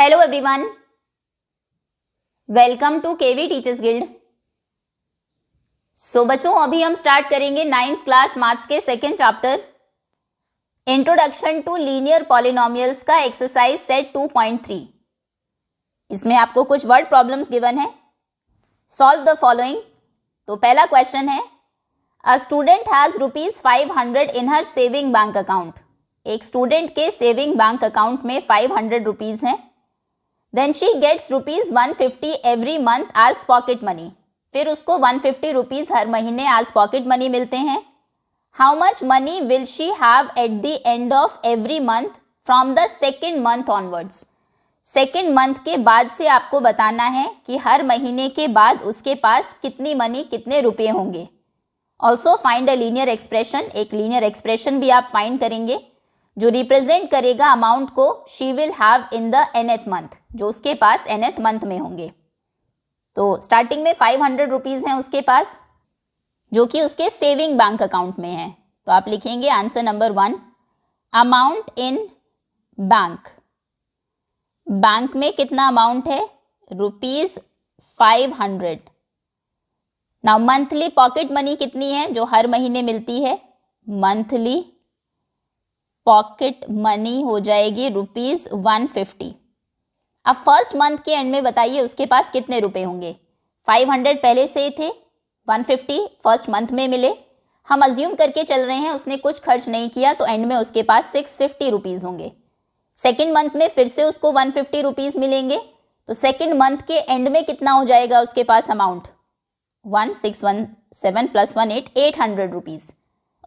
Hello everyone, welcome to KV teachers guild. So बच्चों, अभी हम स्टार्ट करेंगे 9th क्लास मैथ्स के second chapter introduction to linear polynomials का एक्सरसाइज सेट 2.3। इसमें आपको कुछ वर्ड प्रॉब्लम्स गिवन है। Solve the following. तो पहला क्वेश्चन है, a student has ₹500 in her saving bank account. एक स्टूडेंट के सेविंग बैंक अकाउंट में 500 रुपीज हैं। Then she gets ₹150 every month as pocket money. फिर उसको 150 रुपीज हर महीने एज पॉकेट मनी मिलते हैं। How much money will she have eight the end of every month from the second month onwards. Second month के बाद से आपको बताना है कि हर महीने के बाद उसके पास कितनी मनी, कितने रुपए होंगे। Also find a linear expression. एक लीनियर एक्सप्रेशन भी आप फाइंड करेंगे जो रिप्रेजेंट करेगा अमाउंट को she will have in the nth month, जो उसके पास nth मंथ में होंगे। तो स्टार्टिंग में 500 रुपीज हैं उसके पास, जो कि उसके सेविंग बैंक अकाउंट में है। तो आप लिखेंगे answer number 1, amount in bank. Bank में कितना अमाउंट है? ₹500। नाउ मंथली पॉकेट मनी कितनी है जो हर महीने मिलती है? मंथली पॉकेट मनी हो जाएगी ₹150। अब फर्स्ट मंथ के एंड में बताइए उसके पास कितने रुपए होंगे। 500 पहले से ही थे, 150 फर्स्ट मंथ में मिले। हम अज्यूम करके चल रहे हैं उसने कुछ खर्च नहीं किया, तो एंड में उसके पास 650 रुपीज होंगे। सेकेंड मंथ में फिर से उसको 150 रुपीज मिलेंगे, तो सेकेंड मंथ के एंड में कितना हो जाएगा उसके पास अमाउंट? 1617 + 1 800 रुपीज।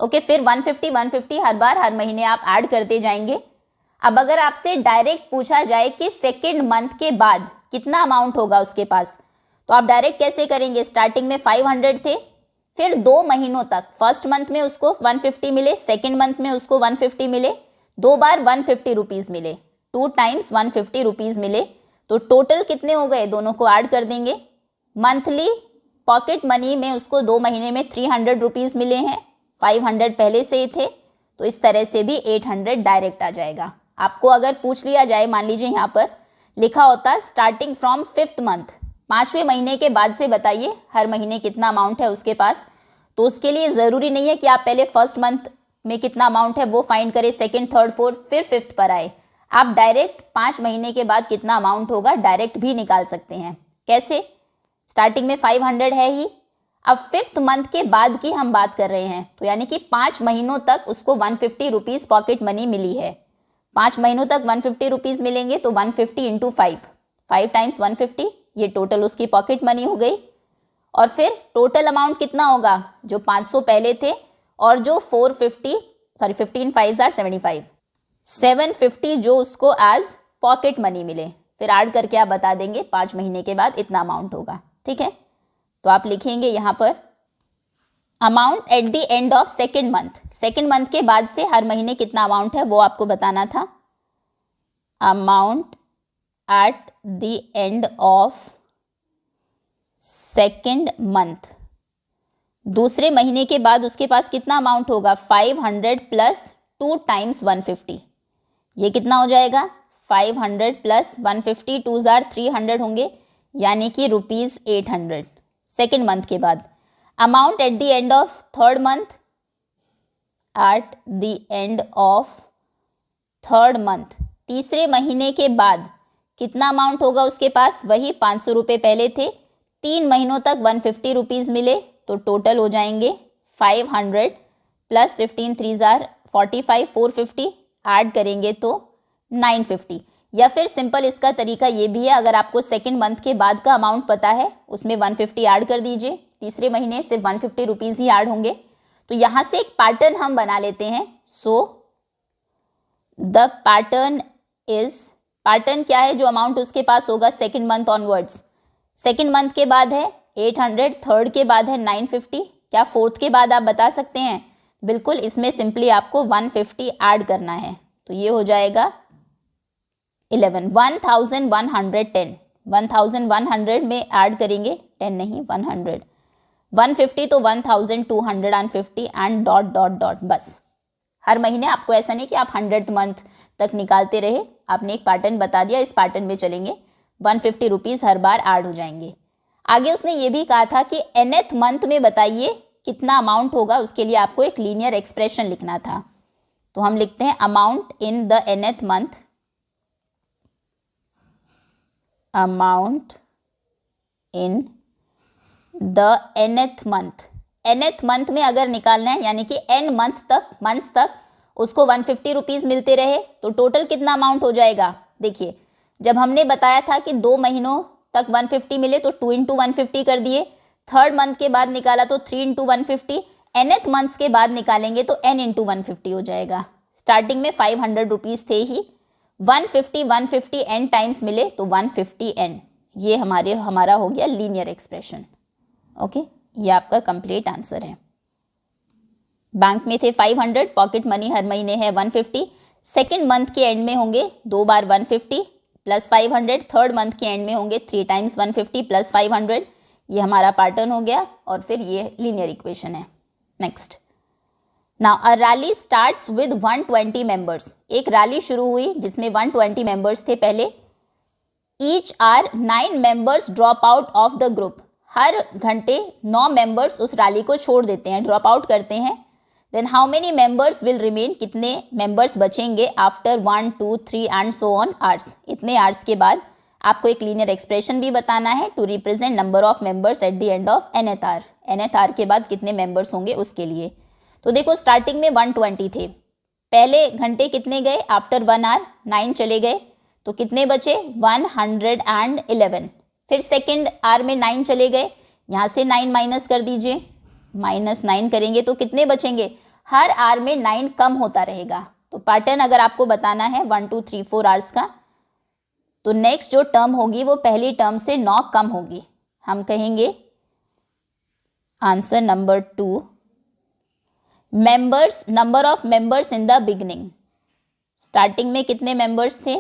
ओके, फिर 150 हर बार हर महीने आप ऐड करते जाएंगे। अब अगर आपसे डायरेक्ट पूछा जाए कि सेकेंड मंथ के बाद कितना अमाउंट होगा उसके पास, तो आप डायरेक्ट कैसे करेंगे? स्टार्टिंग में 500 थे, फिर 2 महीनों तक फर्स्ट मंथ में उसको 150 मिले, सेकेंड मंथ में उसको 150 मिले, 2 बार 150 रुपीज मिले, 2 टाइम्स 150 रुपीज मिले। तो टोटल कितने हो गए? दोनों को ऐड कर देंगे। मंथली पॉकेट मनी में उसको 2 महीने में 300 रुपीज मिले हैं, 500 पहले से ही थे, तो इस तरह से भी 800 डायरेक्ट आ जाएगा। आपको अगर पूछ लिया जाए, मान लीजिए यहाँ पर लिखा होता स्टार्टिंग फ्रॉम 5th मंथ, 5वें महीने के बाद से बताइए हर महीने कितना अमाउंट है उसके पास, तो उसके लिए ज़रूरी नहीं है कि आप पहले फर्स्ट मंथ में कितना अमाउंट है वो फाइंड करें, सेकेंड, थर्ड, फोर्थ, फिर 5th पर आए। आप डायरेक्ट 5 महीने के बाद कितना अमाउंट होगा डायरेक्ट भी निकाल सकते हैं। कैसे? स्टार्टिंग में 500 है ही, अब 5th मंथ के बाद की हम बात कर रहे हैं, तो यानी कि 5 महीनों तक उसको 150 रुपीज़ पॉकेट मनी मिली है। 5 महीनों तक 150 रुपीज़ मिलेंगे, तो 150 × 5 टाइम्स 150, ये टोटल उसकी पॉकेट मनी हो गई। और फिर टोटल अमाउंट कितना होगा? जो 500 पहले थे और जो 15 5s are 75, 750 जो उसको एज पॉकेट मनी मिले। फिर ऐड करके आप बता देंगे 5 महीने के बाद इतना अमाउंट होगा। ठीक है, तो आप लिखेंगे यहाँ पर amount at the end of second month. Second month के बाद से हर महीने कितना अमाउंट है वो आपको बताना था। Amount at the end of second month, दूसरे महीने के बाद उसके पास कितना अमाउंट होगा? 500 + 2 टाइम्स 150, ये कितना हो जाएगा? 500 + 150, 2s are 300 होंगे, यानी कि ₹800 सेकेंड मंथ के बाद। Amount at the end of third month, eight the end of third month, तीसरे महीने के बाद कितना अमाउंट होगा उसके पास? वही 500 रुपये पहले थे, 3 महीनों तक 150 रुपीज़ मिले, तो टोटल हो जाएंगे 500 + 15 3s are 45, 450 ऐड करेंगे तो 950। या फिर सिंपल इसका तरीका ये भी है, अगर आपको सेकेंड मंथ के बाद का अमाउंट पता है उसमें 150 ऐड कर दीजिए, तीसरे महीने सिर्फ 150 रुपीज़ ही ऐड होंगे। तो यहाँ से एक पैटर्न हम बना लेते हैं। So the pattern is, pattern क्या है? जो अमाउंट उसके पास होगा second month onwards, second month के बाद है 800, थर्ड के बाद है 950, क्या फोर्थ के बाद आप बता सकते हैं? बिल्कुल, इसमें सिंपली आपको 150 ऐड करना है, तो ये हो जाएगा 1110। 1100 में ऐड करेंगे 10 नहीं 100, 150 तो 1250 एंड डॉट डॉट डॉट। बस हर महीने आपको ऐसा नहीं कि आप 100th मंथ तक निकालते रहे, आपने एक पैटर्न बता दिया, इस पैटर्न में चलेंगे, 150 रुपीज़ हर बार ऐड हो जाएंगे। आगे उसने ये भी कहा था कि nth मंथ में बताइए कितना अमाउंट होगा, उसके लिए आपको एक लीनियर एक्सप्रेशन लिखना था। तो हम लिखते हैं amount in the nth month, amount in the nth month. nth month में अगर निकालना है यानी कि n मंथ्स तक उसको 150 रुपीज़ मिलते रहे तो टोटल कितना अमाउंट हो जाएगा। देखिए जब हमने बताया था कि 2 महीनों तक 150 मिले तो 2 इंटू 150 कर दिए, थर्ड मंथ के बाद निकाला तो 3 इंटू 150, nth मंथ्स के बाद निकालेंगे तो n इंटू 150 हो जाएगा। स्टार्टिंग में 500 रुपीज़ थे ही, 150 n टाइम्स मिले तो 150 n, ये हमारा हो गया लीनियर एक्सप्रेशन। ओके, ये आपका कंप्लीट आंसर है। बैंक में थे 500, पॉकेट मनी हर महीने है 150, सेकेंड मंथ के एंड में होंगे 2 बार 150 प्लस 500, थर्ड मंथ के एंड में होंगे 3 टाइम्स 150 प्लस 500। ये हमारा पैटर्न हो गया और फिर ये लीनियर इक्वेशन है। Next, now a rally starts with 120 members. एक रैली शुरू हुई जिसमें 120 मेंबर्स थे पहले। Each hour 9 members drop out of the group. हर घंटे 9 मेंबर्स उस रैली को छोड़ देते हैं, ड्रॉप आउट करते हैं। Then how many members will remain, कितने मेंबर्स बचेंगे after 1 2 3 and so on hours. इतने आवर्स के बाद आपको एक लीनियर एक्सप्रेशन भी बताना है to represent number of members at the end of nth hour. nth hour के बाद कितने मेंबर्स होंगे उसके लिए। तो देखो स्टार्टिंग में 120 थे, पहले घंटे कितने गए, आफ्टर 1 आवर 9 चले गए तो कितने बचे 111। फिर सेकेंड आवर में 9 चले गए, यहाँ से 9 माइनस कर दीजिए, -9 करेंगे तो कितने बचेंगे, हर आवर में 9 कम होता रहेगा। तो पैटर्न अगर आपको बताना है 1 2 3 4 आवर्स का, तो नेक्स्ट जो टर्म होगी वो पहली टर्म से 9 कम होगी। हम कहेंगे answer number 2, members, number of members in the beginning. Starting में कितने मेंबर्स थे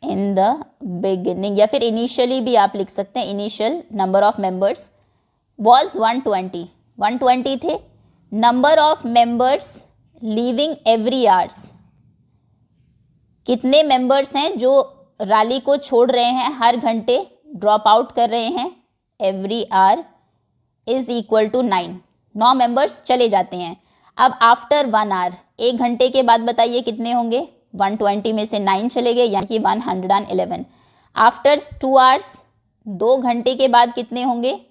इन द बिगिनिंग, या फिर इनिशियली भी आप लिख सकते हैं, initial number of members was 120 थे। Number of members leaving every hours, कितने मेंबर्स हैं जो रैली को छोड़ रहे हैं, हर घंटे ड्रॉप आउट कर रहे हैं, every hour is equal to 9 members चले जाते हैं। अब आफ्टर 1 आवर, 1 घंटे के बाद बताइए कितने होंगे, 120 में से 9 चले गए यानी कि 111। आफ्टर 2 आवर्स, 2 घंटे के बाद कितने होंगे।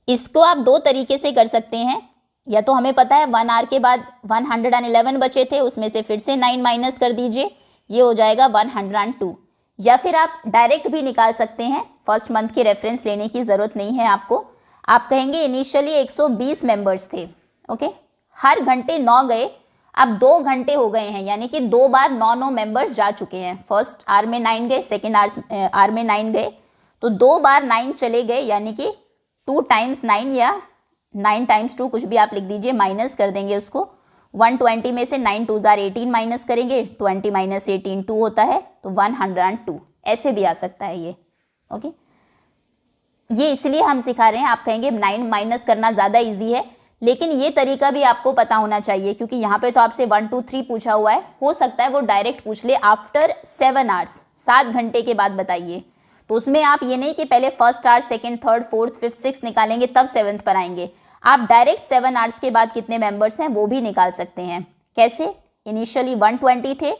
इसको आप 2 तरीके से कर सकते हैं, या तो हमें पता है 1 आवर के बाद 111 बचे थे, उसमें से फिर से 9 माइनस कर दीजिए, ये हो जाएगा 102। या फिर आप डायरेक्ट भी निकाल सकते हैं, फर्स्ट मंथ के रेफरेंस लेने की ज़रूरत नहीं है आपको। आप कहेंगे इनिशियली 120 मेंबर्स थे, ओके, हर घंटे 9 गए, अब 2 घंटे हो गए हैं यानी कि 2 बार 9 मेंबर्स जा चुके हैं। फर्स्ट आवर में 9 गए, सेकेंड आवर में 9 गए, तो 2 बार 9 चले गए यानी कि 2 टाइम्स 9 या 9 टाइम्स 2 कुछ भी आप लिख दीजिए, माइनस कर देंगे उसको। 120 में से 9 2 जार 18 माइनस करेंगे, 20 माइनस 18 2 होता है, तो 102 ऐसे भी आ सकता है ये। ओके, ये इसलिए हम सिखा रहे हैं, आप कहेंगे 9 माइनस करना ज़्यादा इजी है, लेकिन ये तरीका भी आपको पता होना चाहिए क्योंकि यहाँ पे तो आपसे 1 2 3 पूछा हुआ है, हो सकता है वो डायरेक्ट पूछ ले आफ्टर 7 आवर्स, 7 घंटे के बाद बताइए। तो उसमें आप ये नहीं कि पहले first hour, second, third, fourth, fifth, sixth निकालेंगे तब 7th पर आएंगे, आप डायरेक्ट 7 आवर्स के बाद कितने मेंबर्स हैं वो भी निकाल सकते हैं। कैसे, इनिशियली 120 थे,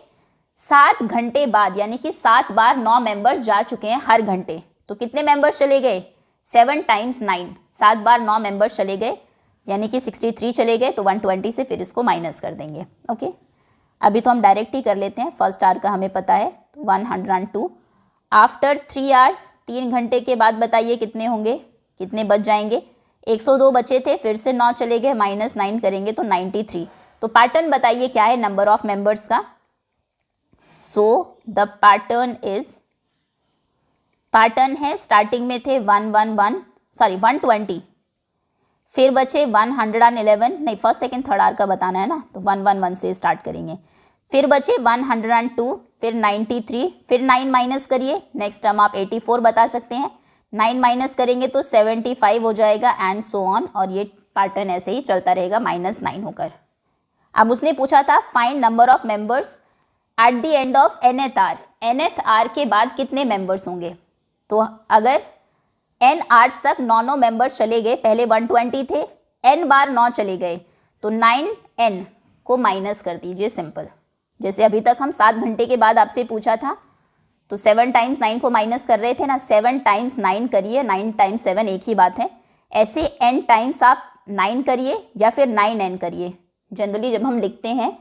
7 घंटे बाद यानी कि 7 बार 9 मेंबर्स जा चुके हैं हर घंटे, तो कितने मेंबर्स चले गए, 7 टाइम्स 9, 7 बार 9 मेंबर्स चले गए यानी कि 63 चले गए, तो 120 से फिर इसको माइनस कर देंगे। ओके, अभी तो हम डायरेक्ट ही कर लेते हैं, फर्स्ट आवर का हमें पता है, तो 102। आफ्टर 3 आवर्स, 3 घंटे के बाद बताइए कितने होंगे, कितने बच जाएंगे, 102 बचे थे, फिर से 9 चले गए, -9 करेंगे तो 93। तो पैटर्न बताइए क्या है नंबर ऑफ मेंबर्स का। सो द पैटर्न है स्टार्टिंग में थे 120, फिर बचे 111, नहीं फर्स्ट सेकेंड थर्ड आवर का बताना है ना, तो 111 से स्टार्ट करेंगे, फिर बचे 102, फिर 93, फिर 9 माइनस करिए, नेक्स्ट टर्म आप 84 बता सकते हैं, 9 माइनस करेंगे तो 75 हो जाएगा एंड सो ऑन, और ये पैटर्न ऐसे ही चलता रहेगा -9 होकर। अब उसने पूछा था find number of members at the end of nth hour, nth hour के बाद कितने मेंबर्स होंगे। तो अगर n आर्स तक 9 मेंबर्स चले गए, पहले 120 थे, n बार 9 चले गए, तो 9n को माइनस कर दीजिए, सिंपल। जैसे अभी तक हम 7 घंटे के बाद आपसे पूछा था, तो 7 टाइम्स 9 को माइनस कर रहे थे ना, 7 टाइम्स 9 करिए, 9 टाइम्स 7 एक ही बात है। ऐसे n टाइम्स आप 9 करिए या फिर 9n करिए। जनरली जब हम लिखते हैं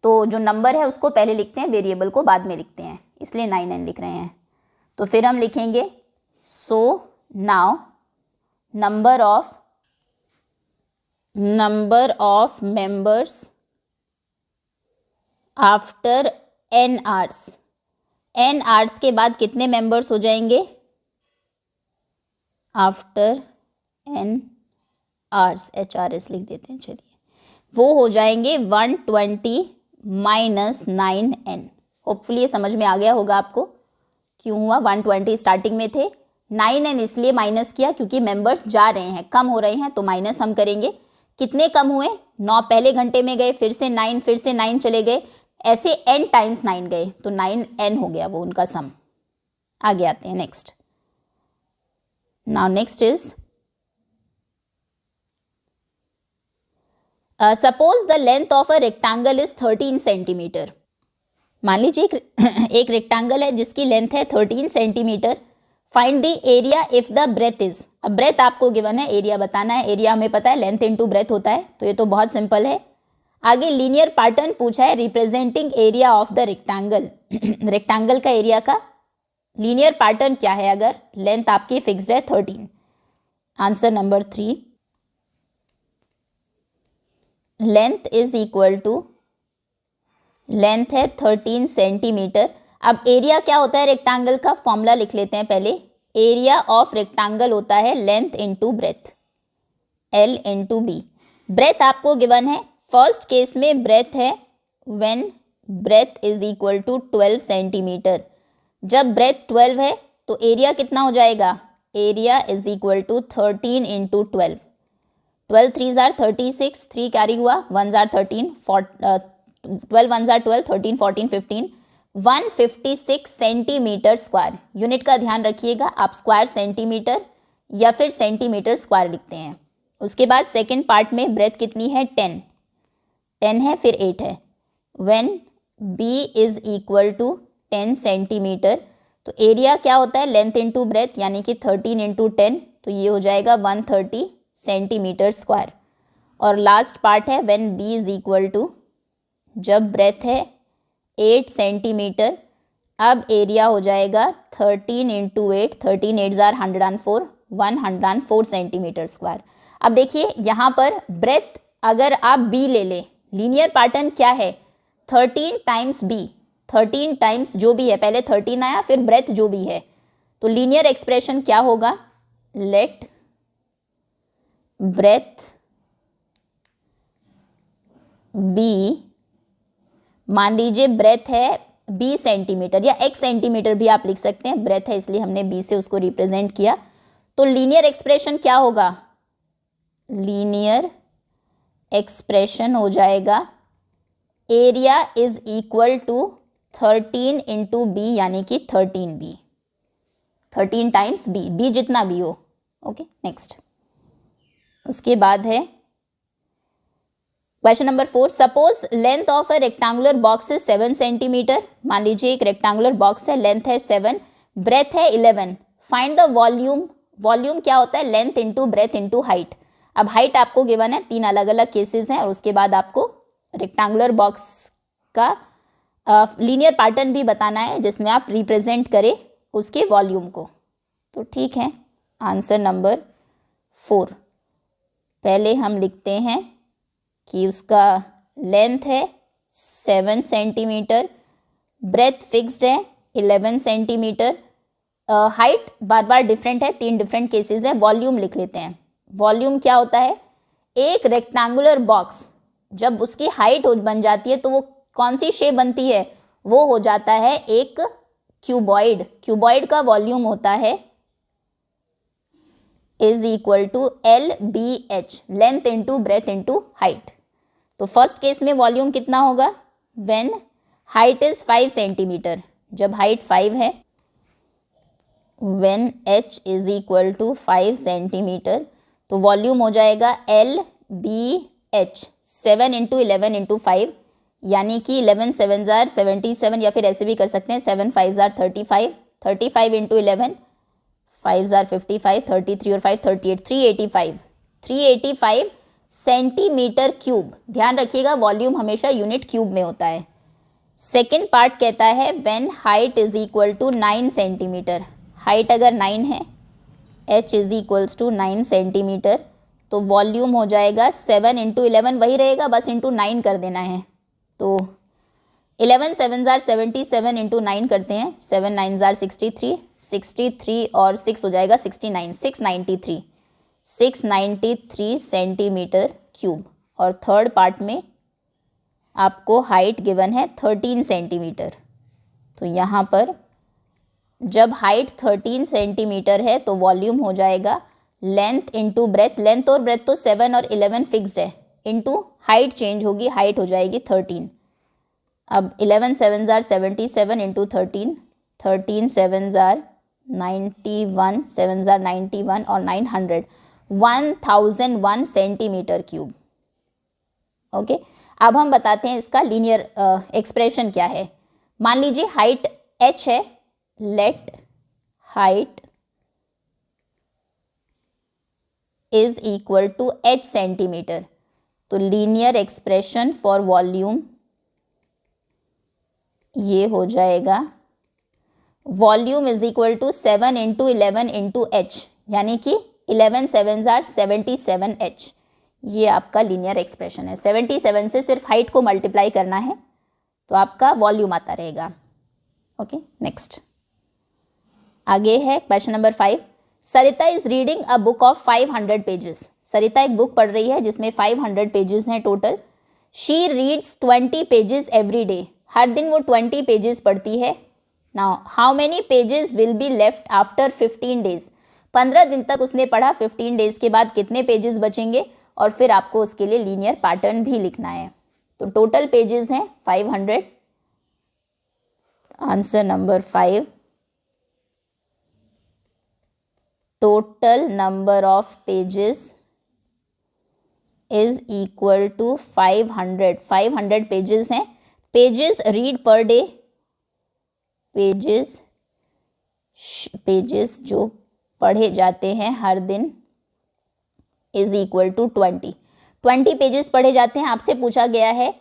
तो जो नंबर है उसको पहले लिखते हैं, वेरिएबल को बाद में लिखते हैं, इसलिए 9n लिख रहे हैं। तो फिर हम लिखेंगे so now number of members after n hours, n hours के बाद कितने मेंबर्स हो जाएंगे, आफ्टर n आवर्स, HRS लिख देते हैं, चलिए, वो हो जाएंगे 120 माइनस 9n। होपफुली ये समझ में आ गया होगा आपको क्यों हुआ। 120 स्टार्टिंग में थे, 9n इसलिए माइनस किया क्योंकि मेंबर्स जा रहे हैं, कम हो रहे हैं, तो माइनस हम करेंगे। कितने कम हुए, 9 पहले घंटे में गए, फिर से 9, फिर से 9 चले गए, ऐसे n टाइम्स 9 गए, तो 9n हो गया वो उनका सम। आगे आते हैं next. Now next is suppose the length of a rectangle is 13 centimetre. मान लीजिए एक रेक्टेंगल है जिसकी लेंथ है 13 centimetre. Find the area if the breadth is, अब ब्रेथ आपको गिवन है, एरिया बताना है। एरिया हमें पता है लेंथ इनटू ब्रेथ होता है, तो ये तो बहुत सिंपल है। आगे लीनियर पैटर्न पूछा है representing area of the rectangle. Rectangle का एरिया का लीनियर पैटर्न क्या है अगर लेंथ आपकी फिक्स्ड है 13। Answer number 3, length is equal to, length है 13 सेंटीमीटर। अब एरिया क्या होता है रेक्टेंगल का, फॉर्मूला लिख लेते हैं पहले। एरिया ऑफ रेक्टेंगल होता है length into breadth, L into B. Breadth आपको गिवन है, फर्स्ट केस में ब्रेथ है when breadth is equal to 12 centimetre. जब ब्रेथ 12 है तो एरिया कितना हो जाएगा, area is equal to 13 into 12। 12 3s are 36, 3 carry हुआ, 1s are 13, 12 1s are 12, 13 14 15, 156 centimetre square. Unit का ध्यान रखिएगा, आप स्क्वायर सेंटीमीटर या फिर सेंटीमीटर स्क्वायर लिखते हैं। उसके बाद सेकंड पार्ट में ब्रेथ कितनी है, 10 है, फिर 8 है। When b is equal to 10 centimetre, तो एरिया क्या होता है लेंथ इंटू ब्रेथ, यानी कि 13 इंटू 10, तो ये हो जाएगा 130 सेंटीमीटर स्क्वायर। और लास्ट पार्ट है when b is equal to, जब ब्रेथ है 8 सेंटीमीटर, अब एरिया हो जाएगा 13 into 8, 13 8s are 104, 104 centimetre square. अब देखिए यहाँ पर ब्रेथ अगर आप b ले लें, लीनियर पैटर्न क्या है, 13 टाइम्स b, 13 टाइम्स जो भी है, पहले 13 आया फिर ब्रेथ जो भी है, तो लीनियर एक्सप्रेशन क्या होगा, लेट ब्रेथ b, मान लीजिए ब्रेथ है 20 सेंटीमीटर या x सेंटीमीटर भी आप लिख सकते हैं, ब्रेथ है इसलिए हमने b से उसको रिप्रेजेंट किया। तो लीनियर एक्सप्रेशन क्या होगा, लीनियर एक्सप्रेशन हो जाएगा area is equal to 13 into B, यानी कि 13b, 13 टाइम्स b जितना भी हो। ओके नेक्स्ट, उसके बाद है question number 4। Suppose length of a rectangular box is 7 centimetre. मान लीजिए एक रेक्टेंगुलर बॉक्स है, लेंथ है 7, ब्रेथ है 11। फाइंड द वॉल्यूम, वॉल्यूम क्या होता है, length into breadth into height. अब हाइट आपको गिवन है, 3 अलग अलग केसेस हैं, और उसके बाद आपको रेक्टेंगुलर बॉक्स का लीनियर पैटर्न भी बताना है जिसमें आप रिप्रेजेंट करें उसके वॉल्यूम को। तो ठीक है, आंसर नंबर 4, पहले हम लिखते हैं कि उसका लेंथ है 7 सेंटीमीटर, ब्रेथ फिक्स्ड है 11 सेंटीमीटर, हाइट बार बार डिफरेंट है, 3 डिफरेंट केसेस है। वॉल्यूम लिख लेते हैं। वॉल्यूम क्या होता है, एक रेक्टेंगुलर बॉक्स जब उसकी हाइट बन जाती है तो वो कौन सी शेप बनती है, वो हो जाता है एक क्यूबॉइड। क्यूबॉइड का वॉल्यूम होता है is equal to LBH, length into breadth into height. तो फर्स्ट केस में वॉल्यूम कितना होगा, व्हेन हाइट इज 5 सेंटीमीटर, जब हाइट 5 है, when h is equal to 5 centimetre, तो वॉल्यूम हो जाएगा LBH 7 इंटू 11 इंटू 5, यानी कि 11 7 जार 77, या फिर ऐसे भी कर सकते हैं 7 5 जार 35, 35 इंटू 11 5 जार 55, 33 और 5 38, 385 सेंटीमीटर क्यूब। ध्यान रखिएगा वॉल्यूम हमेशा यूनिट क्यूब में होता है। सेकेंड पार्ट कहता है when height is equal to 9 centimetre, height अगर 9 है, h is equals to 9 centimetre, तो वॉल्यूम हो जाएगा 7 इंटू 11, वही रहेगा बस इंटू 9 कर देना है। तो 11 7 जार 77 इंटू 9 करते हैं, 7 9 जार 63, 63 और 6 हो जाएगा 69, 693 सेंटीमीटर क्यूब। और थर्ड पार्ट में आपको हाइट गिवन है 13 सेंटीमीटर, तो यहाँ पर जब हाइट 13 सेंटीमीटर है तो वॉल्यूम हो जाएगा लेंथ इंटू ब्रेथ, लेंथ और ब्रेथ तो 7 और 11 फिक्स्ड है, इंटू हाइट चेंज होगी, हाइट हो जाएगी 13। अब 11 7 जार 77 इंटू 13, 13 7 जार 91, 7 जार 91 और 900, 1001 सेंटीमीटर क्यूब। ओके, अब हम बताते हैं इसका लीनियर एक्सप्रेशन क्या है। मान लीजिए हाइट h है, let height is equal to h centimetre, तो लीनियर एक्सप्रेशन फॉर वॉल्यूम ये हो जाएगा volume is equal to 7 into 11 into h, यानी कि 11 7 जार 77 h। ये आपका लीनियर एक्सप्रेशन है। 77 से सिर्फ हाइट को मल्टीप्लाई करना है तो आपका वॉल्यूम आता रहेगा। ओके, नेक्स्ट आगे है question number 5। Sarita is reading a book of 500 pages. Sarita एक बुक पढ़ रही है जिसमें 500 पेजेस हैं total. She reads 20 pages every day, हर दिन वो 20 पेजेस पढ़ती है। Now how many pages will be left after 15 days. 15 दिन तक उसने पढ़ा, 15 डेज के बाद कितने पेजेस बचेंगे, और फिर आपको उसके लिए लीनियर पैटर्न भी लिखना है। तो टोटल पेजेस हैं 500। Answer number 5, total number of pages is equal to 500। 500 pages हैं। Pages read per day, pages जो पढ़े जाते हैं हर दिन इज इक्वल टू 20 पेजेस पढ़े जाते हैं। आपसे पूछा गया है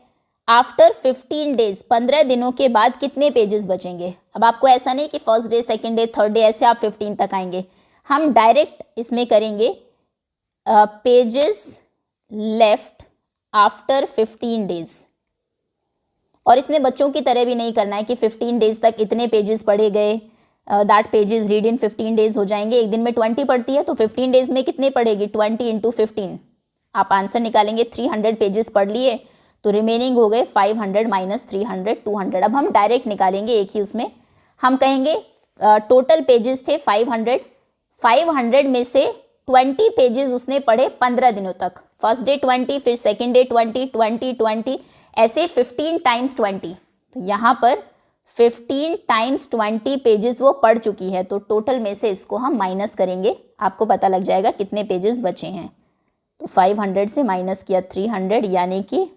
आफ्टर 15 डेज, 15 दिनों के बाद कितने पेजेस बचेंगे। अब आपको ऐसा नहीं कि first day, second day, third day ऐसे आप 15 तक आएंगे, हम डायरेक्ट इसमें करेंगे पेजेस लेफ्ट आफ्टर 15 डेज। और इसमें बच्चों की तरह भी नहीं करना है कि 15 डेज तक इतने पेजेस पढ़े गए, that pages read in 15 days हो जाएंगे। एक दिन में 20 पढ़ती है तो 15 डेज में कितने पढ़ेगी, 20 इंटू 15। आप आंसर निकालेंगे 300 पेजेस पढ़ लिए तो रिमेनिंग हो गए 500 माइनस 300, 200। अब हम डायरेक्ट निकालेंगे एक ही उसमें। हम कहेंगे टोटल पेजेस थे 500, 500 में से 20 पेजेस उसने पढ़े 15 दिनों तक। फर्स्ट डे 20, फिर सेकेंड डे 20, 20, 20, ऐसे 15 टाइम्स 20। तो यहाँ पर 15 टाइम्स 20 पेजेस वो पढ़ चुकी है, तो टोटल में से इसको हम माइनस करेंगे, आपको पता लग जाएगा कितने पेजेस बचे हैं। तो 500 से माइनस किया 300, यानी कि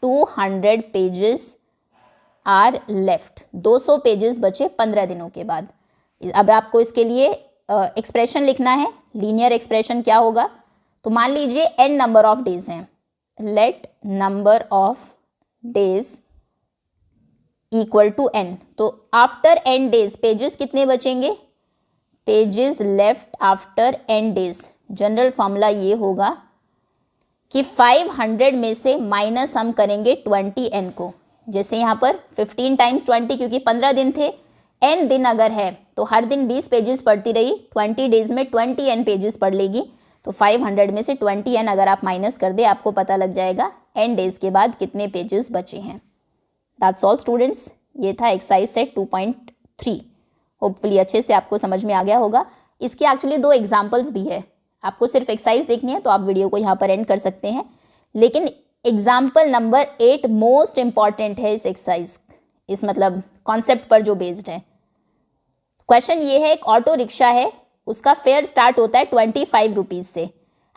200 पेजेस आर लेफ्ट। 200 पेजेस बचे 15 दिनों के बाद। अब आपको इसके लिए एक्सप्रेशन लिखना है। लीनियर एक्सप्रेशन क्या होगा, तो मान लीजिए n नंबर ऑफ डेज हैं, let number of days equal to n। तो आफ्टर n डेज पेजेस कितने बचेंगे, pages left after n days. General formula ये होगा कि 500 में से माइनस हम करेंगे 20n को। जैसे यहाँ पर 15 टाइम्स 20, क्योंकि 15 दिन थे, n दिन अगर है तो हर दिन 20 पेजेस पढ़ती रही, 20 डेज में 20n पेजेस पढ़ लेगी। तो 500 में से 20n अगर आप माइनस कर दे, आपको पता लग जाएगा n डेज के बाद कितने पेजेस बचे हैं। दैट्स ऑल स्टूडेंट्स, ये था एक्सरसाइज सेट 2.3। होपफुली अच्छे से आपको समझ में आ गया होगा। इसके एक्चुअली 2 एग्जाम्पल्स भी है। आपको सिर्फ एक्सरसाइज देखनी है तो आप वीडियो को यहाँ पर एंड कर सकते हैं, लेकिन एग्जाम्पल नंबर 8 मोस्ट इंपॉर्टेंट है इस एक्सरसाइज, इस मतलब कॉन्सेप्ट पर जो बेस्ड है। क्वेश्चन ये है, एक ऑटो रिक्शा है, उसका फेयर स्टार्ट होता है 25 रुपीज़ से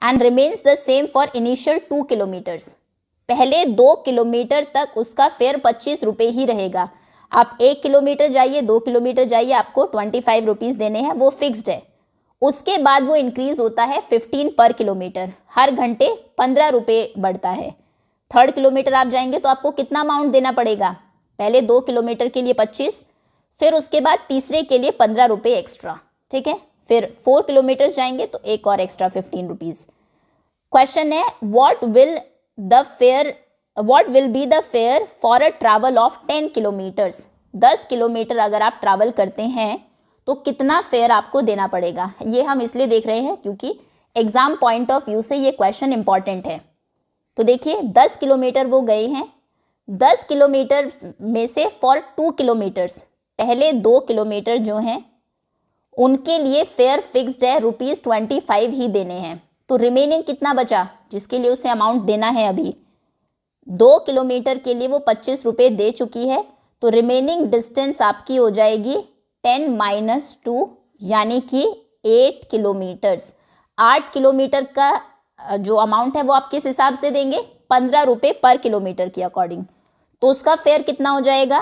and remains the same for initial 2 kilometres. पहले 2 किलोमीटर तक उसका फेयर 25 रुपये ही रहेगा। आप 1 किलोमीटर जाइए, 2 किलोमीटर जाइए, आपको 25 रुपीज़ देने हैं, वो फिक्स्ड है। उसके बाद वो इंक्रीज होता है 15 पर किलोमीटर, हर घंटे 15 रुपये बढ़ता है। 3rd किलोमीटर आप जाएंगे तो आपको कितना अमाउंट देना पड़ेगा? पहले 2 किलोमीटर के लिए 25, फिर उसके बाद तीसरे के लिए 15 रुपये एक्स्ट्रा, ठीक है। फिर 4 किलोमीटर जाएंगे तो एक और एक्स्ट्रा 15 रुपीज़। क्वेश्चन है, what will be the fair for a travel of 10 kilometres. 10 kilometre अगर आप ट्रैवल करते हैं तो कितना फेयर आपको देना पड़ेगा। ये हम इसलिए देख रहे हैं क्योंकि एग्जाम पॉइंट ऑफ व्यू से ये क्वेश्चन इंपॉर्टेंट है। तो देखिए 10 किलोमीटर वो गए हैं, 10 किलोमीटर में से फॉर 2 किलोमीटर्स, पहले 2 किलोमीटर जो हैं उनके लिए फेयर फिक्स्ड है, ₹25 ही देने हैं। तो रिमेनिंग कितना बचा जिसके लिए उसे अमाउंट देना है? अभी 2 किलोमीटर के लिए वो 25 रुपये दे चुकी है, तो रिमेनिंग डिस्टेंस आपकी हो जाएगी 10 - 2 यानी कि 8 किलोमीटर्स। 8 किलोमीटर का जो अमाउंट है वो आप किस हिसाब से देंगे? 15 रुपये पर किलोमीटर के अकॉर्डिंग। तो उसका फेयर कितना हो जाएगा?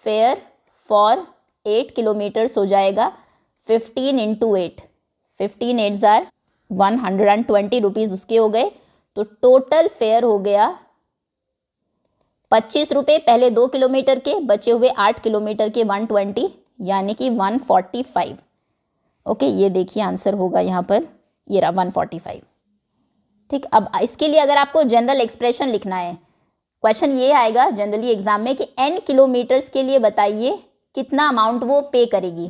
फेयर फॉर 8 किलोमीटर्स हो जाएगा 15 × 8, 15 8s are 120 रुपीज़ उसके हो गए। तो टोटल फेयर हो गया 25 रुपये पहले 2 किलोमीटर के, बचे हुए 8 किलोमीटर के 120 यानी कि 145। ओके, ये देखिए आंसर होगा यहाँ पर, ये रहा 145। ठीक, अब इसके लिए अगर आपको जनरल एक्सप्रेशन लिखना है, क्वेश्चन ये आएगा जनरली एग्जाम में कि n किलोमीटर्स के लिए बताइए कितना अमाउंट वो पे करेगी।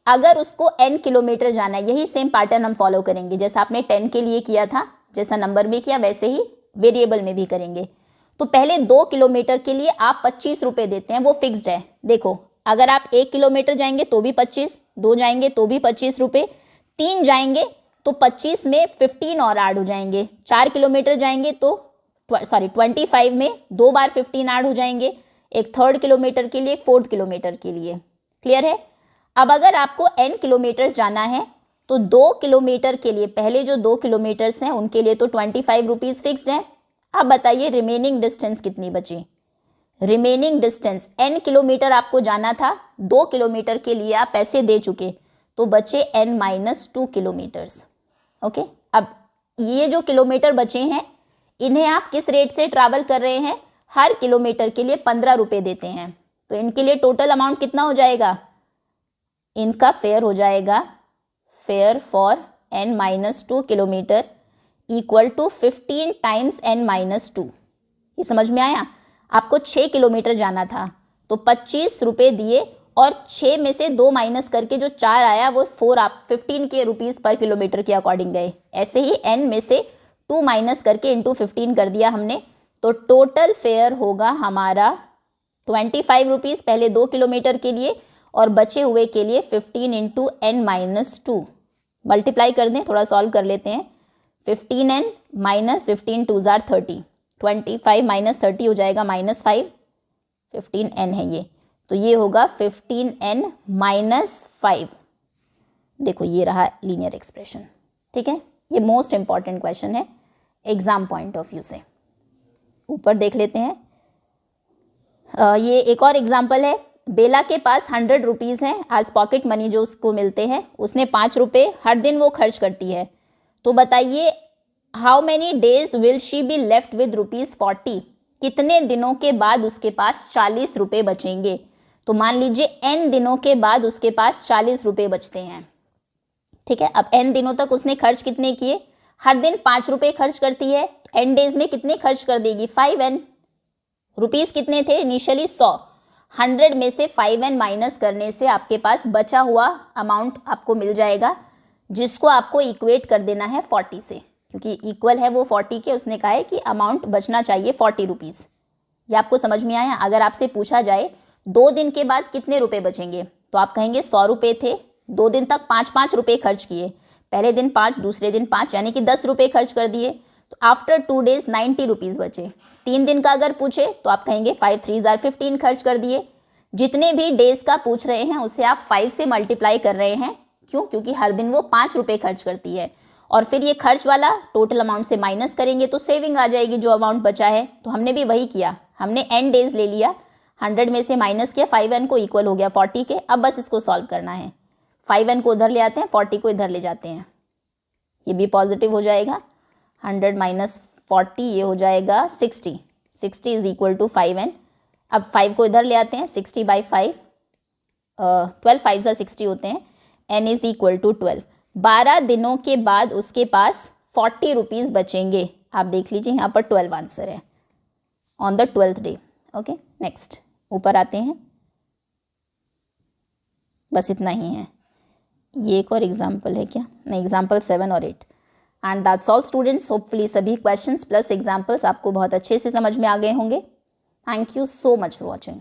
अगर उसको n किलोमीटर जाना है, यही सेम पैटर्न हम फॉलो करेंगे जैसा आपने 10 के लिए किया था, जैसा नंबर में किया वैसे ही वेरिएबल में भी करेंगे। तो पहले 2 किलोमीटर के लिए आप 25 रुपये देते हैं, वो फिक्स्ड है। देखो अगर आप 1 किलोमीटर जाएंगे तो भी 25, 2 जाएंगे तो भी 25 रुपये, 3 जाएंगे तो 25 में 15 और ऐड हो जाएंगे, 4 किलोमीटर जाएंगे तो 25 में 2 बार 15 ऐड हो जाएंगे, एक 3rd किलोमीटर के लिए, एक 4th किलोमीटर के लिए। क्लियर है? अब अगर आपको n किलोमीटर जाना है तो 2 किलोमीटर के लिए, पहले जो 2 किलोमीटर्स हैं उनके लिए तो 25 रुपीज़ फिक्स्ड है। अब बताइए रिमेनिंग डिस्टेंस कितनी बची? रिमेनिंग डिस्टेंस n किलोमीटर आपको जाना था, 2 किलोमीटर के लिए आप पैसे दे चुके, तो बचे n - 2 किलोमीटर्स। ओके, अब ये जो किलोमीटर बचे हैं इन्हें आप किस रेट से ट्रैवल कर रहे हैं? हर किलोमीटर के लिए 15 रुपये देते हैं, तो इनके लिए टोटल अमाउंट कितना हो जाएगा? इनका फेयर हो जाएगा, fare for n - 2 kilometre equal to 15 times n - 2। ये समझ में आया? आपको 6 किलोमीटर जाना था तो 25 रुपये दिए और 6 में से 2 माइनस करके जो 4 आया वो 4 आप 15 के रुपीज़ पर किलोमीटर के अकॉर्डिंग गए। ऐसे ही n में से 2 माइनस करके इंटू 15 कर दिया हमने, तो टोटल फेयर होगा हमारा 25 रुपीज़ पहले 2 किलोमीटर के लिए और बचे हुए के लिए 15 × n - 2। मल्टीप्लाई कर दें, थोड़ा सॉल्व कर लेते हैं। 15n - 15 2s are 30, 25 - 30 हो जाएगा -5, 15n है ये, तो ये होगा 15n - 5। देखो ये रहा लीनियर एक्सप्रेशन। ठीक है, ये मोस्ट इंपॉर्टेंट क्वेश्चन है एग्जाम पॉइंट ऑफ व्यू से। ऊपर देख लेते हैं, ये एक और एग्जाम्पल है। बेला के पास 100 रुपीज़ हैं आज पॉकेट मनी जो उसको मिलते हैं, उसने 5 रुपये हर दिन वो खर्च करती है। तो बताइए how many days will she be left with ₹40? कितने दिनों के बाद उसके पास 40 रुपये बचेंगे? तो मान लीजिए n दिनों के बाद उसके पास 40 रुपये बचते हैं। ठीक है, अब n दिनों तक उसने खर्च कितने किए? हर दिन 5 रुपये खर्च करती है, n डेज में कितने खर्च कर देगी? 5n। रुपीज़ कितने थे इनिशियली? 100। 100 में से 5n माइनस करने से आपके पास बचा हुआ अमाउंट आपको मिल जाएगा, जिसको आपको इक्वेट कर देना है 40 से, क्योंकि इक्वल है वो 40 के। उसने कहा है कि अमाउंट बचना चाहिए 40 रुपीज़। ये आपको समझ में आया? अगर आपसे पूछा जाए 2 दिन के बाद कितने रुपए बचेंगे, तो आप कहेंगे 100 रुपये थे, 2 दिन तक 5-5 रुपये खर्च किए, पहले दिन 5, दूसरे दिन 5, यानी कि 10 रुपये खर्च कर दिए। तो आफ्टर 2 डेज 90 रुपीज़ बचे। 3 दिन का अगर पूछे तो आप कहेंगे 5 3 जार 15 खर्च कर दिए। जितने भी डेज का पूछ रहे हैं उसे आप 5 से मल्टीप्लाई कर रहे हैं। क्यों? क्योंकि हर दिन वो 5 रुपये खर्च करती है और फिर ये खर्च वाला टोटल अमाउंट से माइनस करेंगे तो सेविंग आ जाएगी जो अमाउंट बचा है। तो हमने भी वही किया, हमने n डेज ले लिया, 100 में से माइनस किया, 5n को इक्वल हो गया 40 के। अब बस इसको सॉल्व करना है। 5n को उधर ले आते हैं, 40 को इधर ले जाते हैं, ये भी पॉजिटिव हो जाएगा। 100 माइनस 40 ये हो जाएगा 60। 60 इज इक्वल टू 5n। अब 5 को इधर ले आते हैं, 60 बाई 5, 12 5 सा 60 होते हैं, n इज इक्वल टू 12। 12 दिनों के बाद उसके पास 40 रुपीज़ बचेंगे। आप देख लीजिए यहाँ पर 12 आंसर है on the 12th day. Okay, next ऊपर आते हैं, बस इतना ही है। ये एक और एग्जाम्पल है क्या? नहीं, एग्जाम्पल 7 और 8 and that's all students. Hopefully सभी क्वेश्चंस प्लस एग्जाम्पल्स आपको बहुत अच्छे से समझ में आ गए होंगे। Thank you so much for watching.